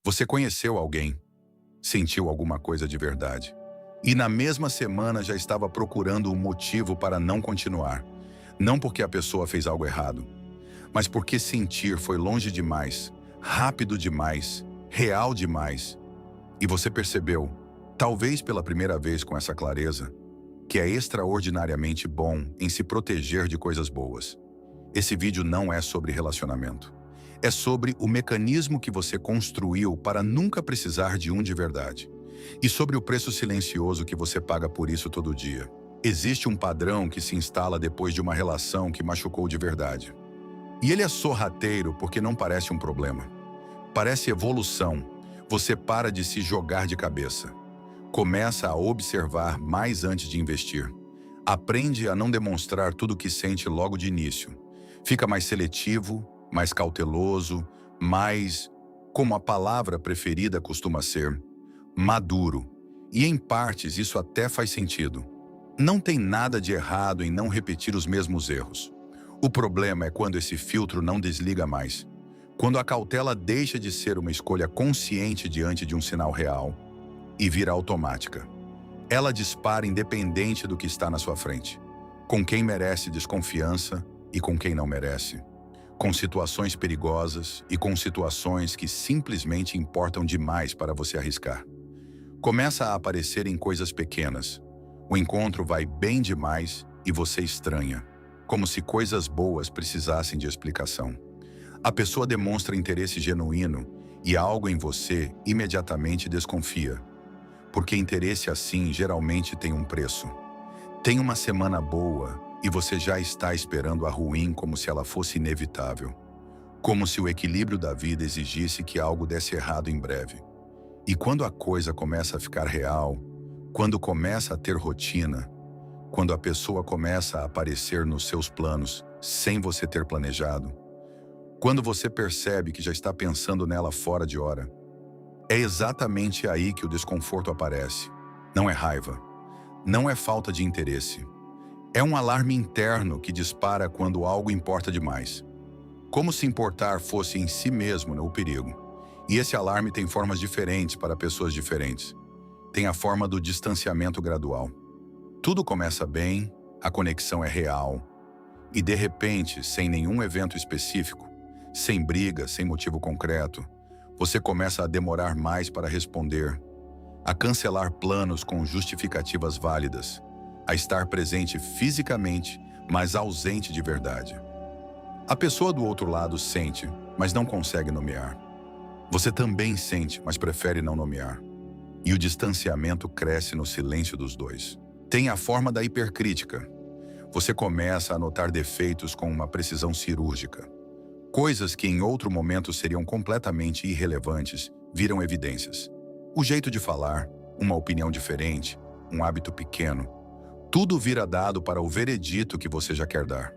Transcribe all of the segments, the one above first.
Você conheceu alguém, sentiu alguma coisa de verdade. E na mesma semana já estava procurando um motivo para não continuar. Não porque a pessoa fez algo errado, mas porque sentir foi longe demais, rápido demais, real demais. E você percebeu, talvez pela primeira vez com essa clareza, que é extraordinariamente bom em se proteger de coisas boas. Esse vídeo não é sobre relacionamento. É sobre o mecanismo que você construiu para nunca precisar de um de verdade. E sobre o preço silencioso que você paga por isso todo dia. Existe um padrão que se instala depois de uma relação que machucou de verdade. E ele é sorrateiro porque não parece um problema. Parece evolução. Você para de se jogar de cabeça. Começa a observar mais antes de investir. Aprende a não demonstrar tudo o que sente logo de início. Fica mais seletivo, mais cauteloso, mais, como a palavra preferida costuma ser, maduro. E em partes isso até faz sentido. Não tem nada de errado em não repetir os mesmos erros. O problema é quando esse filtro não desliga mais. Quando a cautela deixa de ser uma escolha consciente diante de um sinal real e vira automática. Ela dispara independente do que está na sua frente. Com quem merece desconfiança e com quem não merece. Com situações perigosas e com situações que simplesmente importam demais para você arriscar. Começa a aparecer em coisas pequenas. O encontro vai bem demais e você estranha, como se coisas boas precisassem de explicação. A pessoa demonstra interesse genuíno e algo em você imediatamente desconfia. Porque interesse assim geralmente tem um preço. Tem uma semana boa e você já está esperando a ruim como se ela fosse inevitável. Como se o equilíbrio da vida exigisse que algo desse errado em breve. E quando a coisa começa a ficar real, quando começa a ter rotina, quando a pessoa começa a aparecer nos seus planos sem você ter planejado, quando você percebe que já está pensando nela fora de hora, é exatamente aí que o desconforto aparece. Não é raiva, não é falta de interesse. É um alarme interno que dispara quando algo importa demais. Como se importar fosse em si mesmo o perigo. E esse alarme tem formas diferentes para pessoas diferentes. Tem a forma do distanciamento gradual. Tudo começa bem, a conexão é real. E de repente, sem nenhum evento específico, sem briga, sem motivo concreto, você começa a demorar mais para responder, a cancelar planos com justificativas válidas, a estar presente fisicamente, mas ausente de verdade. A pessoa do outro lado sente, mas não consegue nomear. Você também sente, mas prefere não nomear. E o distanciamento cresce no silêncio dos dois. Tem a forma da hipercrítica. Você começa a notar defeitos com uma precisão cirúrgica. Coisas que em outro momento seriam completamente irrelevantes viram evidências. O jeito de falar, uma opinião diferente, um hábito pequeno. Tudo vira dado para o veredito que você já quer dar.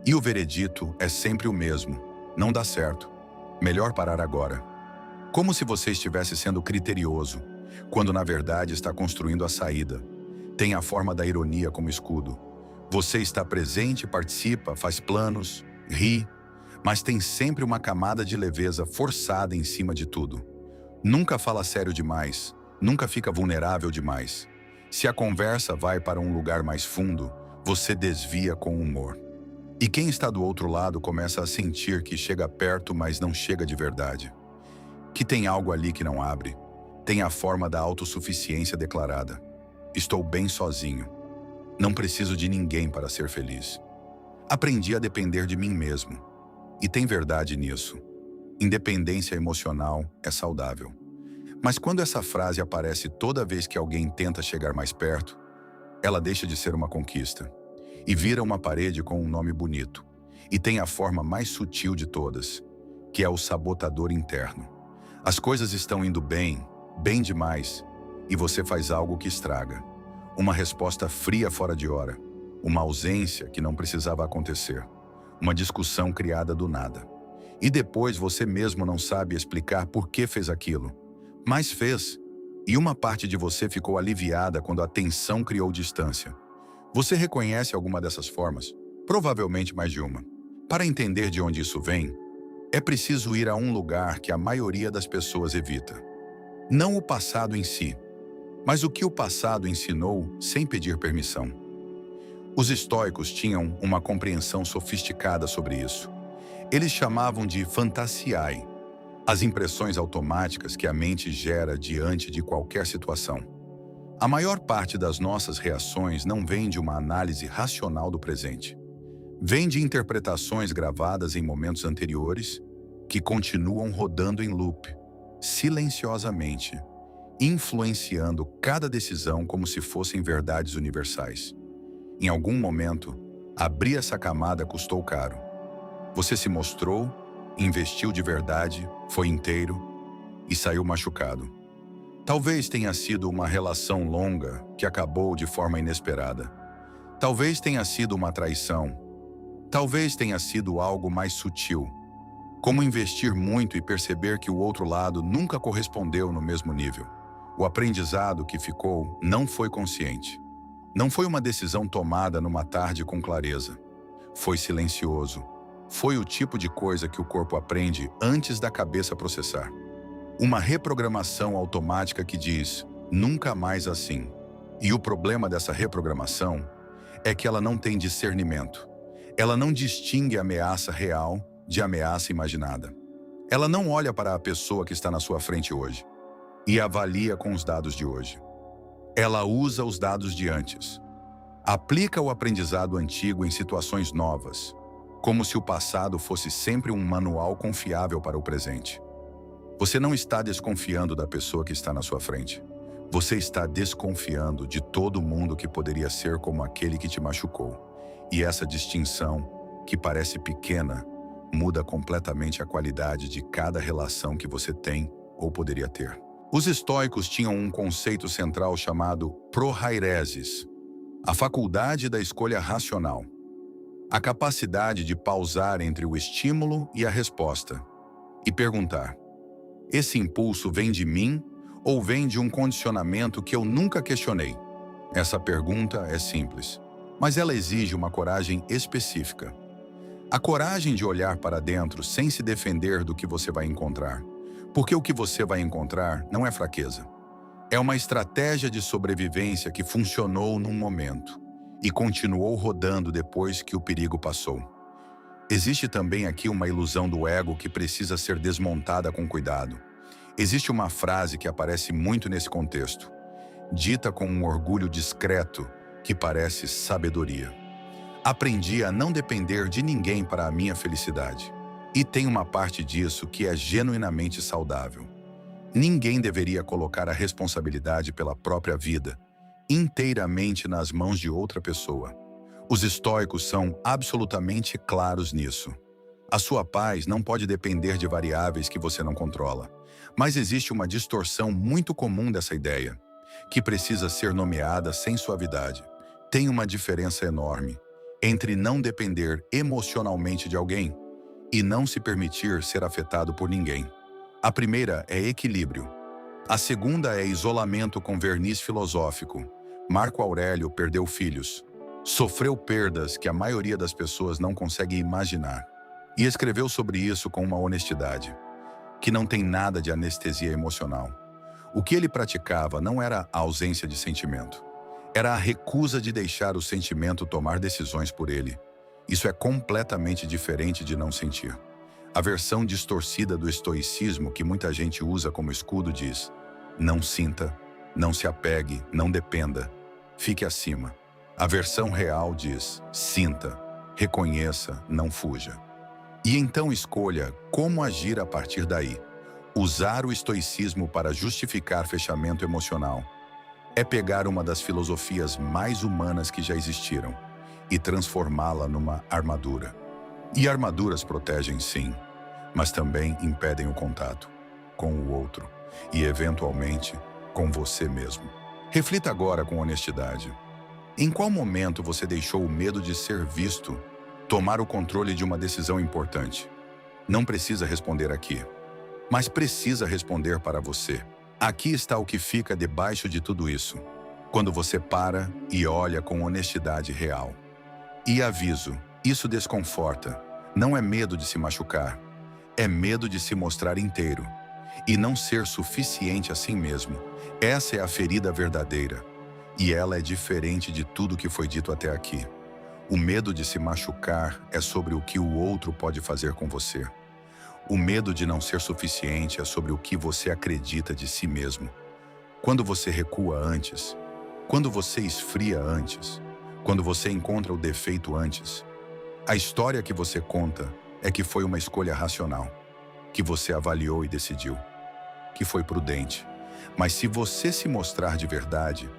E o veredito é sempre o mesmo. Não dá certo. Melhor parar agora. Como se você estivesse sendo criterioso, quando na verdade está construindo a saída. Tem a forma da ironia como escudo. Você está presente, participa, faz planos, ri, mas tem sempre uma camada de leveza forçada em cima de tudo. Nunca fala sério demais, nunca fica vulnerável demais. Se a conversa vai para um lugar mais fundo, você desvia com humor. E quem está do outro lado começa a sentir que chega perto, mas não chega de verdade. Que tem algo ali que não abre. Tem a forma da autossuficiência declarada. Estou bem sozinho. Não preciso de ninguém para ser feliz. Aprendi a depender de mim mesmo. E tem verdade nisso. Independência emocional é saudável. Mas quando essa frase aparece toda vez que alguém tenta chegar mais perto, ela deixa de ser uma conquista e vira uma parede com um nome bonito. E tem a forma mais sutil de todas, que é o sabotador interno. As coisas estão indo bem, bem demais, e você faz algo que estraga. Uma resposta fria fora de hora, uma ausência que não precisava acontecer. Uma discussão criada do nada. E depois você mesmo não sabe explicar por que fez aquilo. Mas fez. E uma parte de você ficou aliviada quando a tensão criou distância. Você reconhece alguma dessas formas? Provavelmente mais de uma. Para entender de onde isso vem, É preciso ir a um lugar que a maioria das pessoas evita. Não o passado em si, mas o que o passado ensinou sem pedir permissão. Os estoicos tinham uma compreensão sofisticada sobre isso. Eles chamavam de fantasiae, as impressões automáticas que a mente gera diante de qualquer situação. A maior parte das nossas reações não vem de uma análise racional do presente. Vem de interpretações gravadas em momentos anteriores que continuam rodando em loop, silenciosamente, influenciando cada decisão como se fossem verdades universais. Em algum momento, abrir essa camada custou caro. Você se mostrou, investiu de verdade, foi inteiro e saiu machucado. Talvez tenha sido uma relação longa que acabou de forma inesperada. Talvez tenha sido uma traição. Talvez tenha sido algo mais sutil, como investir muito e perceber que o outro lado nunca correspondeu no mesmo nível. O aprendizado que ficou não foi consciente. Não foi uma decisão tomada numa tarde com clareza. Foi silencioso. Foi o tipo de coisa que o corpo aprende antes da cabeça processar. Uma reprogramação automática que diz, nunca mais assim. E o problema dessa reprogramação é que ela não tem discernimento. Ela não distingue ameaça real de ameaça imaginada. Ela não olha para a pessoa que está na sua frente hoje e avalia com os dados de hoje. Ela usa os dados de antes. Aplica o aprendizado antigo em situações novas, como se o passado fosse sempre um manual confiável para o presente. Você não está desconfiando da pessoa que está na sua frente. Você está desconfiando de todo mundo que poderia ser como aquele que te machucou. E essa distinção, que parece pequena, muda completamente a qualidade de cada relação que você tem ou poderia ter. Os estoicos tinham um conceito central chamado prohairesis, a faculdade da escolha racional, a capacidade de pausar entre o estímulo e a resposta e perguntar: esse impulso vem de mim ou vem de um condicionamento que eu nunca questionei? Essa pergunta é simples, mas ela exige uma coragem específica. A coragem de olhar para dentro sem se defender do que você vai encontrar. Porque o que você vai encontrar não é fraqueza. É uma estratégia de sobrevivência que funcionou num momento e continuou rodando depois que o perigo passou. Existe também aqui uma ilusão do ego que precisa ser desmontada com cuidado. Existe uma frase que aparece muito nesse contexto, dita com um orgulho discreto que parece sabedoria. Aprendi a não depender de ninguém para a minha felicidade. E tem uma parte disso que é genuinamente saudável. Ninguém deveria colocar a responsabilidade pela própria vida inteiramente nas mãos de outra pessoa. Os estoicos são absolutamente claros nisso. A sua paz não pode depender de variáveis que você não controla. Mas existe uma distorção muito comum dessa ideia, que precisa ser nomeada sem suavidade. Tem uma diferença enorme entre não depender emocionalmente de alguém e não se permitir ser afetado por ninguém. A primeira é equilíbrio. A segunda é isolamento com verniz filosófico. Marco Aurélio perdeu filhos. Sofreu perdas que a maioria das pessoas não consegue imaginar. E escreveu sobre isso com uma honestidade, que não tem nada de anestesia emocional. O que ele praticava não era a ausência de sentimento. Era a recusa de deixar o sentimento tomar decisões por ele. Isso é completamente diferente de não sentir. A versão distorcida do estoicismo que muita gente usa como escudo diz: não sinta, não se apegue, não dependa, fique acima. A versão real diz: sinta, reconheça, não fuja. E então escolha como agir a partir daí. Usar o estoicismo para justificar fechamento emocional é pegar uma das filosofias mais humanas que já existiram e transformá-la numa armadura. E armaduras protegem, sim, mas também impedem o contato com o outro e, eventualmente, com você mesmo. Reflita agora com honestidade. Em qual momento você deixou o medo de ser visto tomar o controle de uma decisão importante? Não precisa responder aqui, mas precisa responder para você. Aqui está o que fica debaixo de tudo isso, quando você para e olha com honestidade real. E aviso, isso desconforta. Não é medo de se machucar. É medo de se mostrar inteiro e não ser suficiente a si mesmo. Essa é a ferida verdadeira, e ela é diferente de tudo que foi dito até aqui. O medo de se machucar é sobre o que o outro pode fazer com você. O medo de não ser suficiente é sobre o que você acredita de si mesmo. Quando você recua antes, quando você esfria antes, quando você encontra o defeito antes, a história que você conta é que foi uma escolha racional, que você avaliou e decidiu, que foi prudente. Mas se você se mostrar de verdade,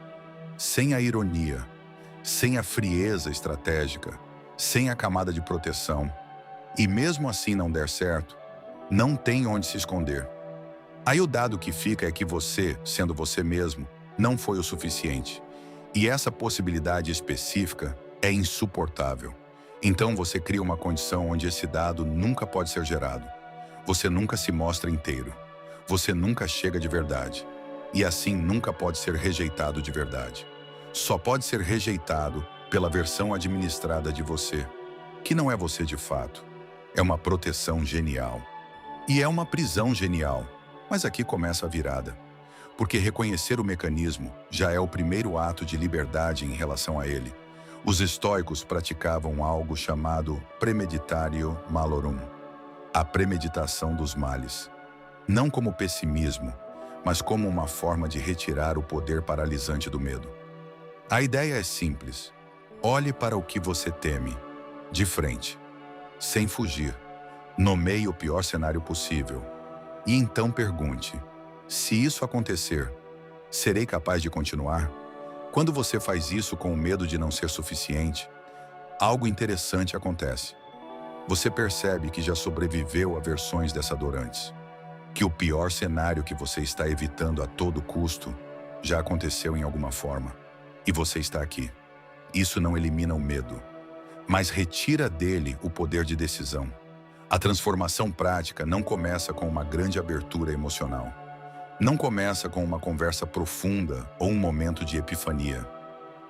sem a ironia, sem a frieza estratégica, sem a camada de proteção, e mesmo assim não der certo, não tem onde se esconder. Aí o dado que fica é que você, sendo você mesmo, não foi o suficiente. E essa possibilidade específica é insuportável. Então você cria uma condição onde esse dado nunca pode ser gerado. Você nunca se mostra inteiro. Você nunca chega de verdade. E assim nunca pode ser rejeitado de verdade. Só pode ser rejeitado pela versão administrada de você, que não é você de fato. É uma proteção genial. E é uma prisão genial. Mas aqui começa a virada. Porque reconhecer o mecanismo já é o primeiro ato de liberdade em relação a ele. Os estoicos praticavam algo chamado premeditatio malorum, a premeditação dos males. Não como pessimismo, mas como uma forma de retirar o poder paralisante do medo. A ideia é simples. Olhe para o que você teme, de frente, sem fugir. Nomeie o pior cenário possível. E então pergunte: se isso acontecer, serei capaz de continuar? Quando você faz isso com o medo de não ser suficiente, algo interessante acontece. Você percebe que já sobreviveu a versões dessa dor antes. Que o pior cenário que você está evitando a todo custo já aconteceu em alguma forma. E você está aqui. Isso não elimina o medo, mas retira dele o poder de decisão. A transformação prática não começa com uma grande abertura emocional. Não começa com uma conversa profunda ou um momento de epifania.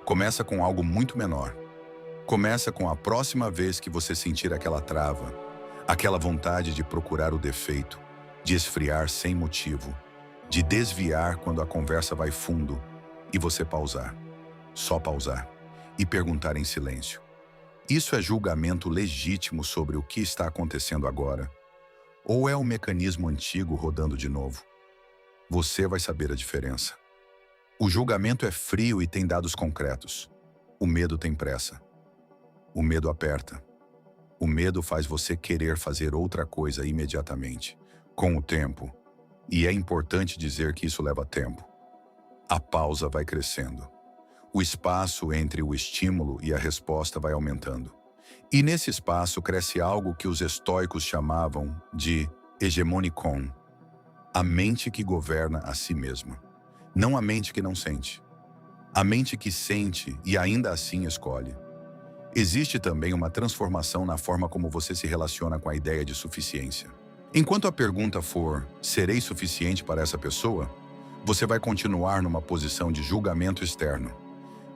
Começa com algo muito menor. Começa com a próxima vez que você sentir aquela trava, aquela vontade de procurar o defeito, de esfriar sem motivo, de desviar quando a conversa vai fundo e você pausar. Só pausar e perguntar em silêncio. Isso é julgamento legítimo sobre o que está acontecendo agora? Ou é um mecanismo antigo rodando de novo? Você vai saber a diferença. O julgamento é frio e tem dados concretos. O medo tem pressa. O medo aperta. O medo faz você querer fazer outra coisa imediatamente, com o tempo. E é importante dizer que isso leva tempo. A pausa vai crescendo. O espaço entre o estímulo e a resposta vai aumentando. E nesse espaço cresce algo que os estoicos chamavam de hegemonikon, a mente que governa a si mesma. Não a mente que não sente. A mente que sente e ainda assim escolhe. Existe também uma transformação na forma como você se relaciona com a ideia de suficiência. Enquanto a pergunta for, serei suficiente para essa pessoa? Você vai continuar numa posição de julgamento externo.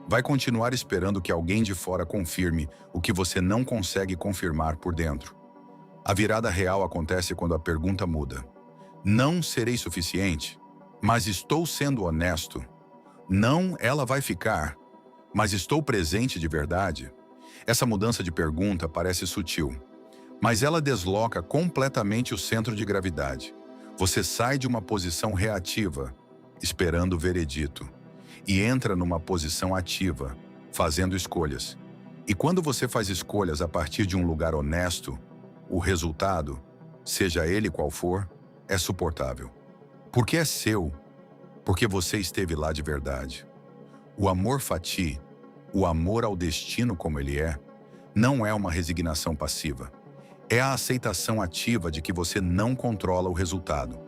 Vai continuar esperando que alguém de fora confirme o que você não consegue confirmar por dentro. A virada real acontece quando a pergunta muda. Não serei suficiente, mas estou sendo honesto. Não, ela vai ficar, mas estou presente de verdade. Essa mudança de pergunta parece sutil, mas ela desloca completamente o centro de gravidade. Você sai de uma posição reativa, esperando o veredito, e entra numa posição ativa, fazendo escolhas. E quando você faz escolhas a partir de um lugar honesto, o resultado, seja ele qual for, é suportável. Porque é seu, porque você esteve lá de verdade. O amor fati, o amor ao destino como ele é, não é uma resignação passiva. É a aceitação ativa de que você não controla o resultado,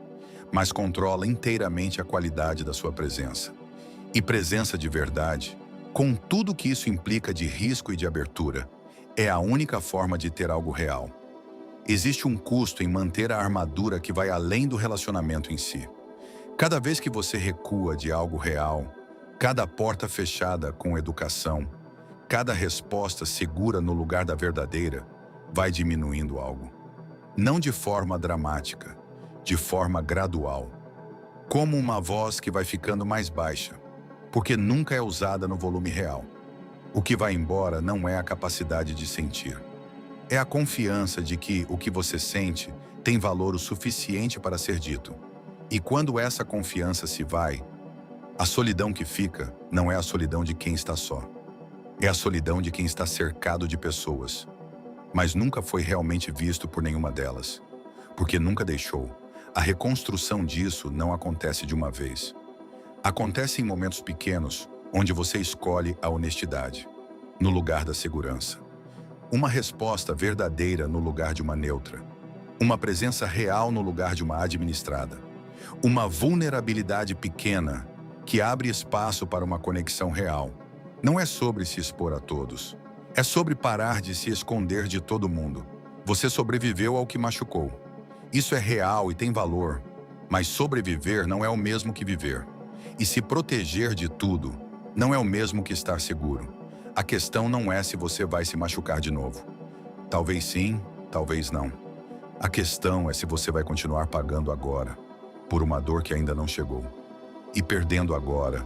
mas controla inteiramente a qualidade da sua presença. E presença de verdade, com tudo que isso implica de risco e de abertura, é a única forma de ter algo real. Existe um custo em manter a armadura que vai além do relacionamento em si. Cada vez que você recua de algo real, cada porta fechada com educação, cada resposta segura no lugar da verdadeira, vai diminuindo algo. Não de forma dramática, de forma gradual. Como uma voz que vai ficando mais baixa, porque nunca é usada no volume real. O que vai embora não é a capacidade de sentir. É a confiança de que o que você sente tem valor o suficiente para ser dito. E quando essa confiança se vai, a solidão que fica não é a solidão de quem está só. É a solidão de quem está cercado de pessoas, mas nunca foi realmente visto por nenhuma delas, porque nunca deixou. A reconstrução disso não acontece de uma vez. Acontece em momentos pequenos, onde você escolhe a honestidade, no lugar da segurança. Uma resposta verdadeira no lugar de uma neutra. Uma presença real no lugar de uma administrada. Uma vulnerabilidade pequena que abre espaço para uma conexão real. Não é sobre se expor a todos. É sobre parar de se esconder de todo mundo. Você sobreviveu ao que machucou. Isso é real e tem valor, mas sobreviver não é o mesmo que viver. E se proteger de tudo não é o mesmo que estar seguro. A questão não é se você vai se machucar de novo. Talvez sim, talvez não. A questão é se você vai continuar pagando agora, por uma dor que ainda não chegou. E perdendo agora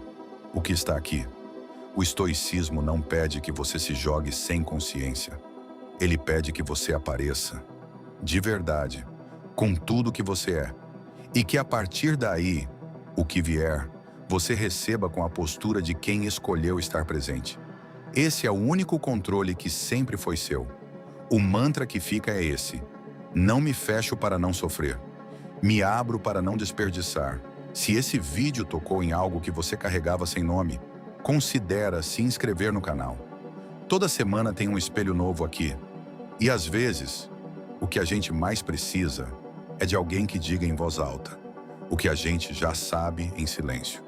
o que está aqui. O estoicismo não pede que você se jogue sem consciência. Ele pede que você apareça, de verdade, com tudo que você é. E que a partir daí, o que vier, você receba com a postura de quem escolheu estar presente. Esse é o único controle que sempre foi seu. O mantra que fica é esse: não me fecho para não sofrer. Me abro para não desperdiçar. Se esse vídeo tocou em algo que você carregava sem nome, considera se inscrever no canal. Toda semana tem um espelho novo aqui. E às vezes, o que a gente mais precisa é de alguém que diga em voz alta o que a gente já sabe em silêncio.